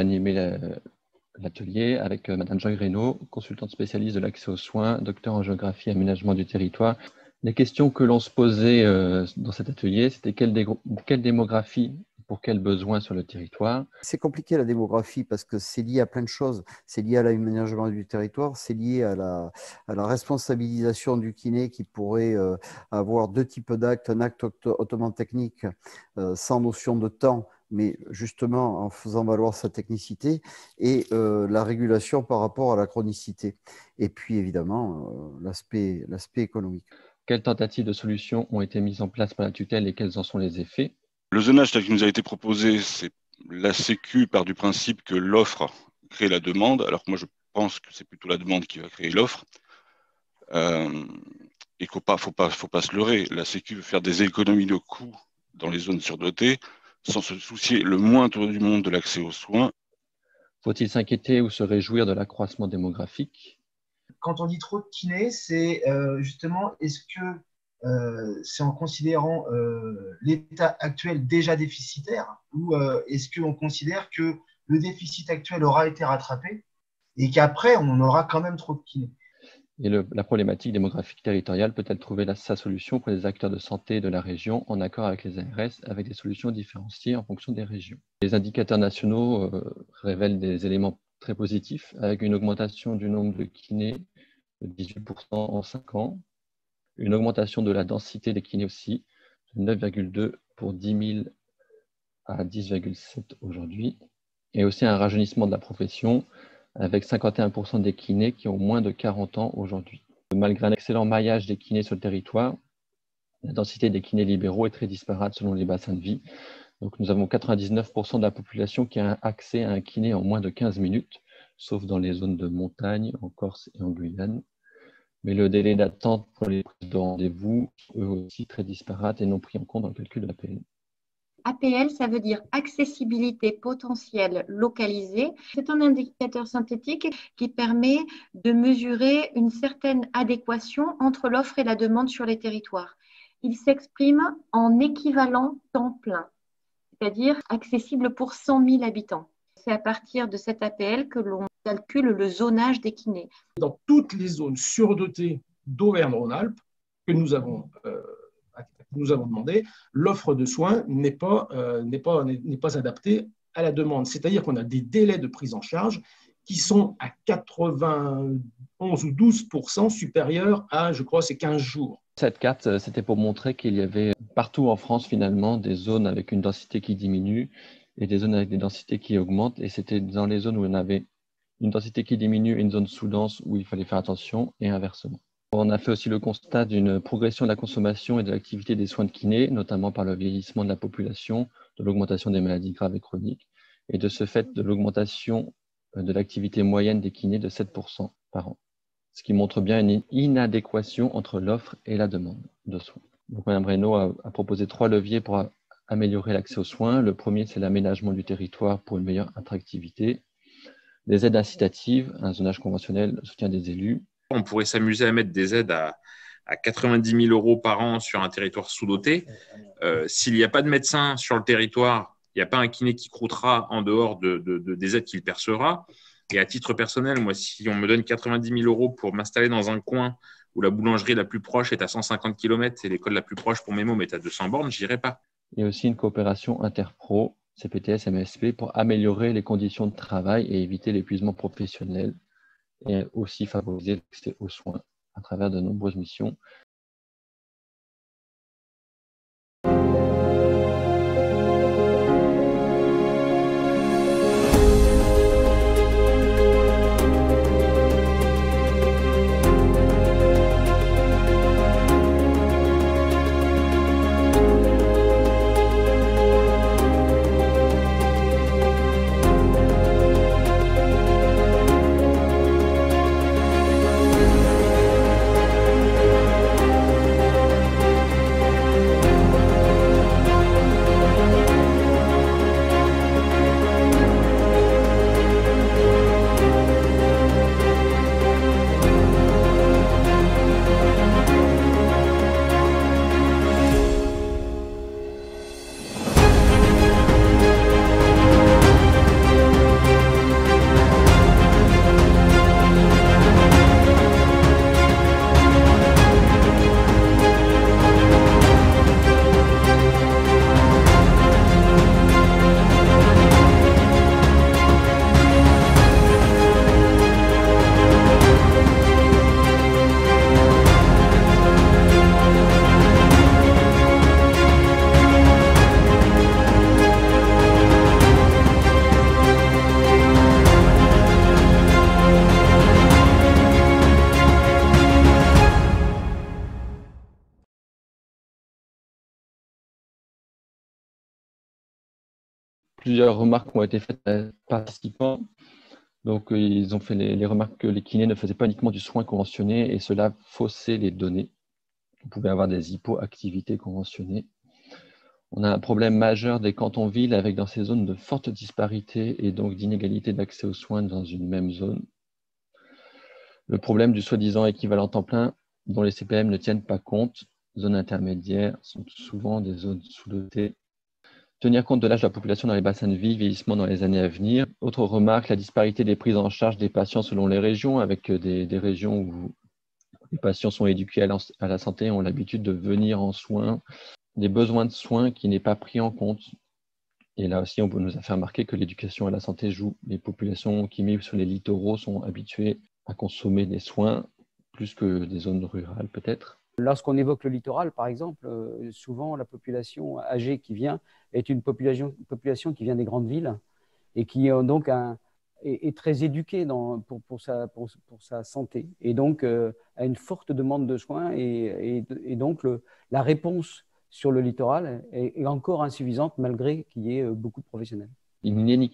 animé l'atelier avec Madame Joy Reynaud, consultante spécialiste de l'accès aux soins, docteur en géographie et aménagement du territoire. Les questions que l'on se posait dans cet atelier, c'était quelle démographie pour quels besoins sur le territoire? C'est compliqué la démographie parce que c'est lié à plein de choses. C'est lié à l'aménagement du territoire, c'est lié à la responsabilisation du kiné qui pourrait avoir deux types d'actes, un acte hautement technique sans notion de temps, mais justement en faisant valoir sa technicité, et la régulation par rapport à la chronicité. Et puis évidemment l'aspect économique. Quelles tentatives de solutions ont été mises en place par la tutelle et quels en sont les effets? Le zonage tel qu'il nous a été proposé, c'est la Sécu part du principe que l'offre crée la demande, alors que moi je pense que c'est plutôt la demande qui va créer l'offre. Et faut pas se leurrer. La Sécu veut faire des économies de coûts dans les zones surdotées, sans se soucier le moindre du monde de l'accès aux soins. Faut-il s'inquiéter ou se réjouir de l'accroissement démographique? Quand on dit trop de kinés, c'est justement, est-ce que c'est en considérant l'état actuel déjà déficitaire ou est-ce qu'on considère que le déficit actuel aura été rattrapé et qu'après, on aura quand même trop de kinés? Et la problématique démographique territoriale peut-elle trouver sa solution pour les acteurs de santé de la région en accord avec les ARS, avec des solutions différenciées en fonction des régions? Les indicateurs nationaux révèlent des éléments très positifs, avec une augmentation du nombre de kinés de 18% en 5 ans, une augmentation de la densité des kinés aussi, de 9,2 pour 10 000 à 10,7 aujourd'hui, et aussi un rajeunissement de la profession, avec 51% des kinés qui ont moins de 40 ans aujourd'hui. Malgré un excellent maillage des kinés sur le territoire, la densité des kinés libéraux est très disparate selon les bassins de vie. Donc nous avons 99% de la population qui a accès à un kiné en moins de 15 minutes, sauf dans les zones de montagne, en Corse et en Guyane. Mais le délai d'attente pour les prises de rendez-vous, eux aussi très disparates et non pris en compte dans le calcul de l'APL. APL, ça veut dire accessibilité potentielle localisée. C'est un indicateur synthétique qui permet de mesurer une certaine adéquation entre l'offre et la demande sur les territoires. Il s'exprime en équivalent temps plein, c'est-à-dire accessible pour 100 000 habitants. C'est à partir de cet APL que l'on calcule le zonage des kinés. Dans toutes les zones surdotées d'Auvergne-Rhône-Alpes que nous avons demandé, l'offre de soins n'est pas adaptée à la demande. C'est-à-dire qu'on a des délais de prise en charge qui sont à 91 ou 12% supérieurs à, je crois, c'est 15 jours. Cette carte, c'était pour montrer qu'il y avait partout en France, finalement, des zones avec une densité qui diminue et des zones avec des densités qui augmentent. Et c'était dans les zones où on avait une densité qui diminue et une zone sous-dense où il fallait faire attention, et inversement. On a fait aussi le constat d'une progression de la consommation et de l'activité des soins de kiné, notamment par le vieillissement de la population, de l'augmentation des maladies graves et chroniques, et de ce fait de l'augmentation de l'activité moyenne des kinés de 7% par an, ce qui montre bien une inadéquation entre l'offre et la demande de soins. Donc, Mme Reynaud a proposé 3 leviers pour améliorer l'accès aux soins. Le premier, c'est l'aménagement du territoire pour une meilleure attractivité, des aides incitatives, un zonage conventionnel, le soutien des élus. On pourrait s'amuser à mettre des aides à 90 000 € par an sur un territoire sous-doté. S'il n'y a pas de médecin sur le territoire, il n'y a pas un kiné qui croûtera en dehors des aides qu'il percevra. Et à titre personnel, moi, si on me donne 90 000 € pour m'installer dans un coin où la boulangerie la plus proche est à 150 km et l'école la plus proche pour mes mômes est à 200 bornes, je n'irai pas. Il y a aussi une coopération interpro, CPTS, MSP, pour améliorer les conditions de travail et éviter l'épuisement professionnel, et aussi favoriser l'accès aux soins à travers de nombreuses missions. Plusieurs remarques ont été faites par les participants. Donc, ils ont fait les remarques que les kinés ne faisaient pas uniquement du soin conventionné et cela faussait les données. On pouvait avoir des hypoactivités conventionnées. On a un problème majeur des cantons-villes avec dans ces zones de fortes disparités et donc d'inégalité d'accès aux soins dans une même zone. Le problème du soi-disant équivalent temps plein dont les CPM ne tiennent pas compte. Zones intermédiaires sont souvent des zones sous-dotées. Tenir compte de l'âge de la population dans les bassins de vie, vieillissement dans les années à venir. Autre remarque, la disparité des prises en charge des patients selon les régions, avec des régions où les patients sont éduqués à la santé, ont l'habitude de venir en soins, des besoins de soins qui n'est pas pris en compte. Et là aussi, on nous a fait remarquer que l'éducation à la santé joue. Les populations qui vivent sur les littoraux sont habituées à consommer des soins plus que des zones rurales peut-être. Lorsqu'on évoque le littoral, par exemple, souvent la population âgée qui vient est une population qui vient des grandes villes et qui donc est très éduquée pour sa santé et donc a une forte demande de soins et donc la réponse sur le littoral est encore insuffisante malgré qu'il y ait beaucoup de professionnels. Une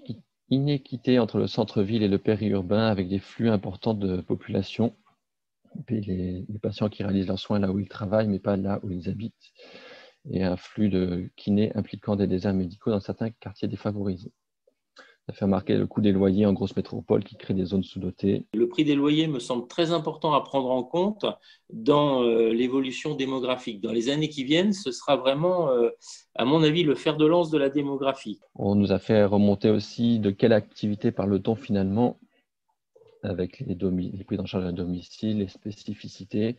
inéquité entre le centre-ville et le périurbain avec des flux importants de population. Et les patients qui réalisent leurs soins là où ils travaillent, mais pas là où ils habitent. Et un flux de kinés impliquant des déserts médicaux dans certains quartiers défavorisés. Ça fait remarquer le coût des loyers en grosse métropole qui crée des zones sous-dotées. Le prix des loyers me semble très important à prendre en compte dans l'évolution démographique. Dans les années qui viennent, ce sera vraiment, à mon avis, le fer de lance de la démographie. On nous a fait remonter aussi de quelle activité parle-t-on finalement avec les prises en charge à domicile, les spécificités.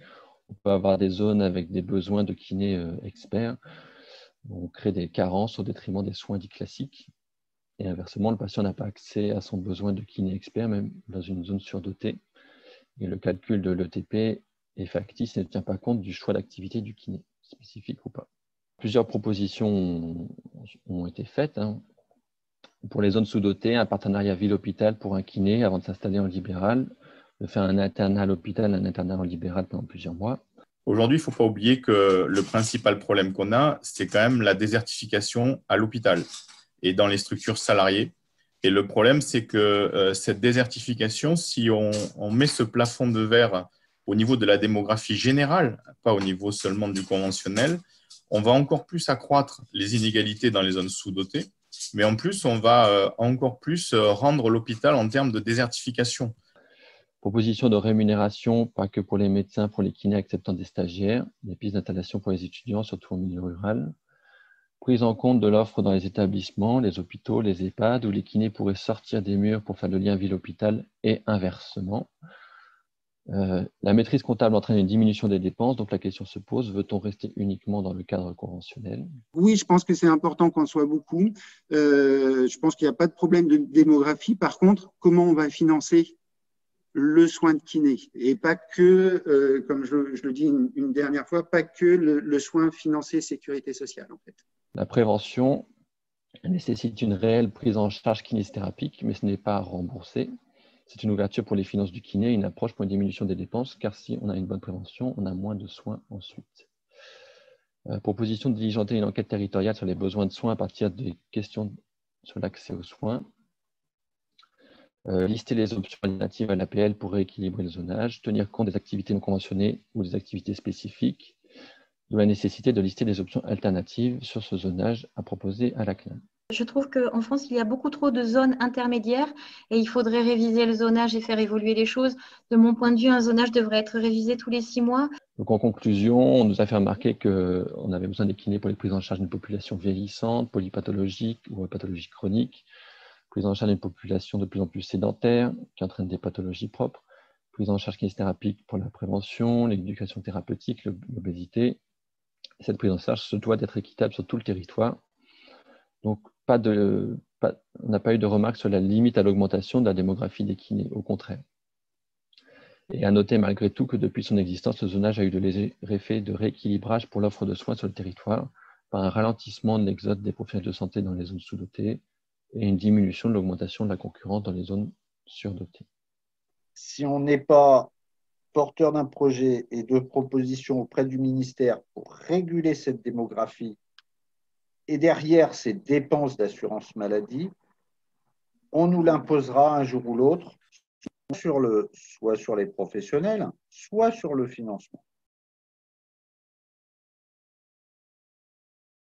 On peut avoir des zones avec des besoins de kinés experts. On crée des carences au détriment des soins dits classiques. Et inversement, le patient n'a pas accès à son besoin de kiné expert, même dans une zone surdotée. Et le calcul de l'ETP est factice et ne tient pas compte du choix d'activité du kiné, spécifique ou pas. Plusieurs propositions ont été faites. Pour les zones sous-dotées, un partenariat ville-hôpital pour un kiné avant de s'installer en libéral, de faire un internat à l'hôpital, un internat en libéral pendant plusieurs mois. Aujourd'hui, il ne faut pas oublier que le principal problème qu'on a, c'est quand même la désertification à l'hôpital et dans les structures salariées. Et le problème, c'est que cette désertification, si on met ce plafond de verre au niveau de la démographie générale, pas au niveau seulement du conventionnel, on va encore plus accroître les inégalités dans les zones sous-dotées. Mais en plus, on va encore plus rendre l'hôpital en termes de désertification. Proposition de rémunération, pas que pour les médecins, pour les kinés acceptant des stagiaires, des pistes d'installation pour les étudiants, surtout au milieu rural. Prise en compte de l'offre dans les établissements, les hôpitaux, les EHPAD, où les kinés pourraient sortir des murs pour faire le lien ville-hôpital et inversement. La maîtrise comptable entraîne une diminution des dépenses, donc la question se pose, veut-on rester uniquement dans le cadre conventionnel? Oui, je pense que c'est important qu'on soit beaucoup. Je pense qu'il n'y a pas de problème de démographie. Par contre, comment on va financer le soin de kiné? Et pas que, comme je le dis une dernière fois, pas que le soin financé sécurité sociale, en fait. La prévention nécessite une réelle prise en charge kinésithérapique, mais ce n'est pas remboursé. C'est une ouverture pour les finances du kiné, une approche pour une diminution des dépenses, car si on a une bonne prévention, on a moins de soins ensuite. Proposition de diligenter une enquête territoriale sur les besoins de soins à partir des questions sur l'accès aux soins. Lister les options alternatives à l'APL pour rééquilibrer le zonage, tenir compte des activités non conventionnées ou des activités spécifiques, de la nécessité de lister des options alternatives sur ce zonage à proposer à la CNAM. Je trouve qu'en France, il y a beaucoup trop de zones intermédiaires et il faudrait réviser le zonage et faire évoluer les choses. De mon point de vue, un zonage devrait être révisé tous les 6 mois. Donc en conclusion, on nous a fait remarquer qu'on avait besoin des kinés pour les prises en charge d'une population vieillissante, polypathologique ou pathologie chronique, prise en charge d'une population de plus en plus sédentaire qui entraîne des pathologies propres, prise en charge kinésithérapique pour la prévention, l'éducation thérapeutique, l'obésité. Cette prise en charge se doit d'être équitable sur tout le territoire. Donc, on n'a pas eu de remarques sur la limite à l'augmentation de la démographie des kinés, au contraire. Et à noter malgré tout que depuis son existence, le zonage a eu de légers effets de rééquilibrage pour l'offre de soins sur le territoire, par un ralentissement de l'exode des professionnels de santé dans les zones sous-dotées et une diminution de l'augmentation de la concurrence dans les zones surdotées. Si on n'est pas porteur d'un projet et de propositions auprès du ministère pour réguler cette démographie et derrière ces dépenses d'assurance maladie, on nous l'imposera un jour ou l'autre, soit sur les professionnels, soit sur le financement.